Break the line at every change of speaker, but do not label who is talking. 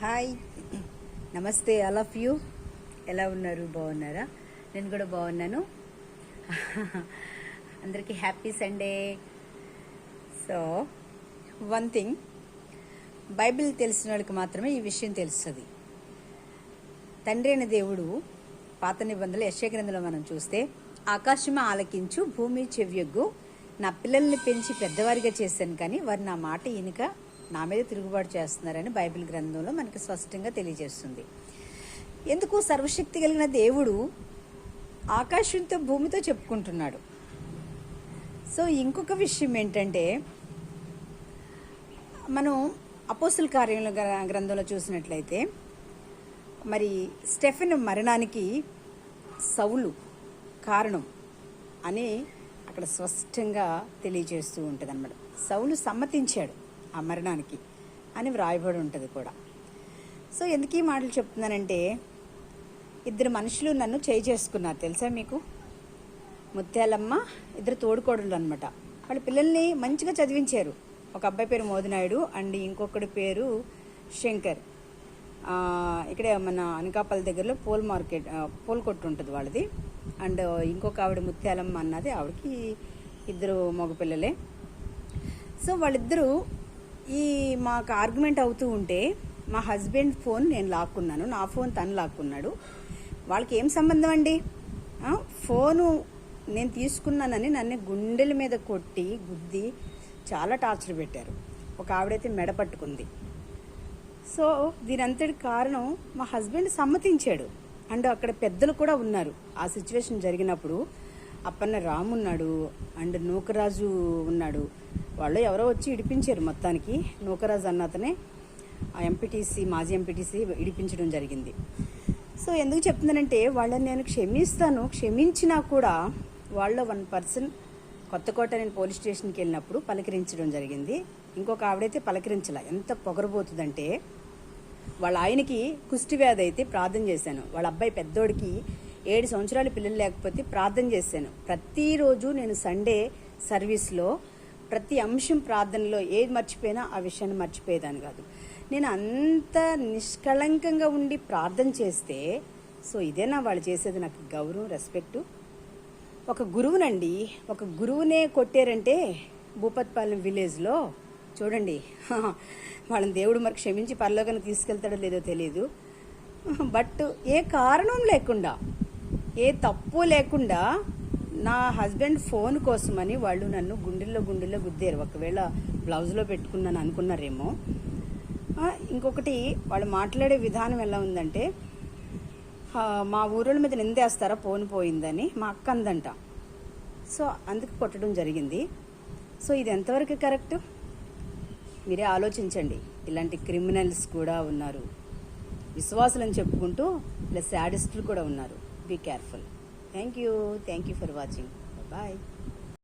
Hi, నమస్తే all of you. ఎలా ఉన్నారు? బాగున్నారా? నేను కూడా బాగున్నాను. అందరికీ happy Sunday. So one thing, Bible తెలిసిన వాళ్ళకి మాత్రమే ఈ విషయం తెలుస్తుంది. తండ్రి అయిన దేవుడు పాత నిబంధనలు యెషయా గ్రంథంలో మనం చూస్తే, ఆకాశమే ఆలకించు, భూమి చెవియొగ్గు, నా పిల్లల్ని పెంచి పెద్దవారిగా చేశాను, కానీ వారు నా మాట ఇనుక నా మీద తిరుగుబాటు చేస్తున్నారని బైబిల్ గ్రంథంలో మనకి స్పష్టంగా తెలియజేస్తుంది. ఎందుకు? సర్వశక్తి కలిగిన దేవుడు ఆకాశంతో భూమితో చెప్పుకుంటున్నాడు. సో ఇంకొక విషయం ఏంటంటే, మనం అపోస్తుల కార్యాల గ్రంథంలో చూసినట్లయితే, మరి స్టెఫెన్ మరణానికి సౌలు కారణం అని అక్కడ స్పష్టంగా తెలియజేస్తూ ఉంటుంది అన్నమాట. సౌలు సమ్మతించాడు ఆ మరణానికి అని వ్రాయబడి ఉంటుంది కూడా. సో ఎందుకు ఈ మాటలు చెప్తున్నానంటే, ఇద్దరు మనుషులు నన్ను చేసుకున్నారు తెలుసా మీకు? ముత్యాలమ్మ, ఇద్దరు తోడుకోడళ్ళు అనమాట. వాళ్ళ పిల్లల్ని మంచిగా చదివించారు. ఒక అబ్బాయి పేరు మోదినాయుడు అండ్ ఇంకొకటి పేరు శంకర్. ఇక్కడే మన అనకాపల్లి దగ్గరలో పూల కొట్టు ఉంటుంది వాళ్ళది. అండ్ ఇంకొక ఆవిడ ముత్యాలమ్మ అన్నది, ఆవిడకి ఇద్దరు మగపిల్లలే. సో వాళ్ళిద్దరూ మాకు ఆర్గ్యుమెంట్ అవుతూ ఉంటే, మా హస్బెండ్ ఫోన్ నేను లాక్కున్నాను, నా ఫోన్ తను లాక్కున్నాడు. వాళ్ళకి ఏం సంబంధం అండి? ఫోను నేను తీసుకున్నానని నన్ను గుండెల మీద కొట్టి గుద్ది చాలా టార్చర్ పెట్టారు. ఒక ఆవిడైతే మెడ పట్టుకుంది. సో దీనంతటి కారణం మా హస్బెండ్ సమ్మతించాడు. అండ్ అక్కడ పెద్దలు కూడా ఉన్నారు. ఆ సిచ్యువేషన్ జరిగినప్పుడు అప్పన్న రాము ఉన్నాడు అండ్ నూకరాజు ఉన్నాడు. వాళ్ళు ఎవరో వచ్చి ఇడిపించారు. మొత్తానికి నూకరాజు అన్న అతనే ఎంపీటీసీ, మాజీ ఎంపీటీసీ ఇడిపించడం జరిగింది. సో ఎందుకు చెప్తున్నానంటే, వాళ్ళని నేను క్షమిస్తాను, క్షమించినా కూడా వాళ్ళ 1% కొత్తకోట నేను పోలీస్ స్టేషన్కి వెళ్ళినప్పుడు పలకరించడం జరిగింది. ఇంకొక ఆవిడైతే పలకరించలా. ఎంత పొగరబోతుందంటే, వాళ్ళ ఆయనకి కుష్టి వ్యాధి అయితే ప్రార్థన చేశాను. వాళ్ళ అబ్బాయి పెద్దోడికి 7 సంవత్సరాల పిల్లలు లేకపోతే ప్రార్థన చేశాను. ప్రతిరోజు నేను సండే సర్వీస్లో ప్రతి అంశం ప్రార్థనలో ఏది మర్చిపోయినా ఆ విషయాన్ని మర్చిపోయేదాన్ని కాదు. నేను అంత నిష్కళంకంగా ఉండి ప్రార్థన చేస్తే, సో ఇదేనా వాళ్ళు చేసేది నాకు గౌరవం, రెస్పెక్టు? ఒక గురువునండి, ఒక గురువునే కొట్టారంటే భూపత్పాలెం విలేజ్లో చూడండి. వాళ్ళని దేవుడు మరి క్షమించి పరలోకానికి తీసుకెళ్తాడో లేదో తెలియదు. బట్ ఏ కారణం లేకుండా, ఏ తప్పు లేకుండా నా హస్బెండ్ ఫోన్ కోసమని వాళ్ళు నన్ను గుండెల్లో గుద్దారు. ఒకవేళ బ్లౌజ్లో పెట్టుకున్నాను అనుకున్నారేమో. ఇంకొకటి, వాళ్ళు మాట్లాడే విధానం ఎలా ఉందంటే, మా ఊరోళ్ళ మీద నిందేస్తారా ఫోన్ పోయిందని మా అక్క అందంట. సో అందుకు కొట్టడం జరిగింది. సో ఇది ఎంతవరకు కరెక్ట్? మీరే ఆలోచించండి. ఇలాంటి క్రిమినల్స్ కూడా ఉన్నారు, విశ్వాసులని చెప్పుకుంటూ ప్లస్ శాడిస్టులు కూడా ఉన్నారు. Be careful. Thank you for watching. Bye.